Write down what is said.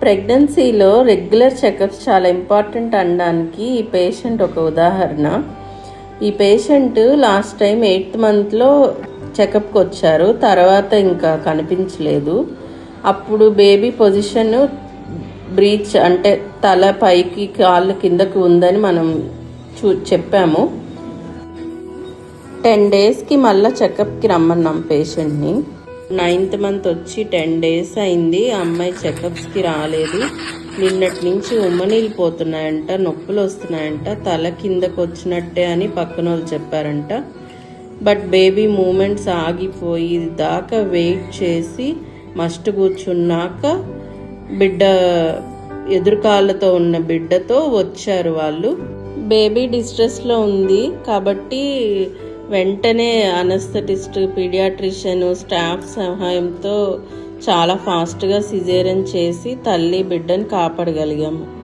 ప్రెగ్నెన్సీలో regular checkups చాలా important అనడానికి ఈ పేషెంట్ ఒక ఉదాహరణ. ఈ పేషెంట్ లాస్ట్ టైం 8th మంత్లో చెకప్కి వచ్చారు. తర్వాత ఇంకా కనిపించలేదు. అప్పుడు బేబీ పొజిషన్ బ్రీచ్ అంటే తల పైకి కాళ్ళు కిందకు ఉందని మనం చెప్పాము. 10 డేస్కి మళ్ళీ చెకప్కి రమ్మన్నాం పేషెంట్ని. 9th మంత్ వచ్చి 10 డేస్ అయింది. అమ్మాయి చెకప్స్కి రాలేదు. నిన్నటి నుంచి ఉమ్మనీళ్ళు పోతున్నాయంట, నొప్పులు వస్తున్నాయంట, తల కిందకు వచ్చినట్టే అని పక్కన వాళ్ళు చెప్పారంట. బట్ బేబీ మూమెంట్స్ ఆగిపోయి దాకా వెయిట్ చేసి మస్ట్ కూర్చున్నాక బిడ్డ ఎదురుకాళ్ళతో ఉన్న బిడ్డతో వచ్చారు వాళ్ళు. బేబీ డిస్ట్రెస్లో ఉంది కాబట్టి వెంటనే అనస్థెటిస్ట్, పీడియాట్రిషియన్ స్టాఫ్ సహాయంతో చాలా ఫాస్ట్గా సిజేరియన్ చేసి తల్లి బిడ్డని కాపాడగలిగాము.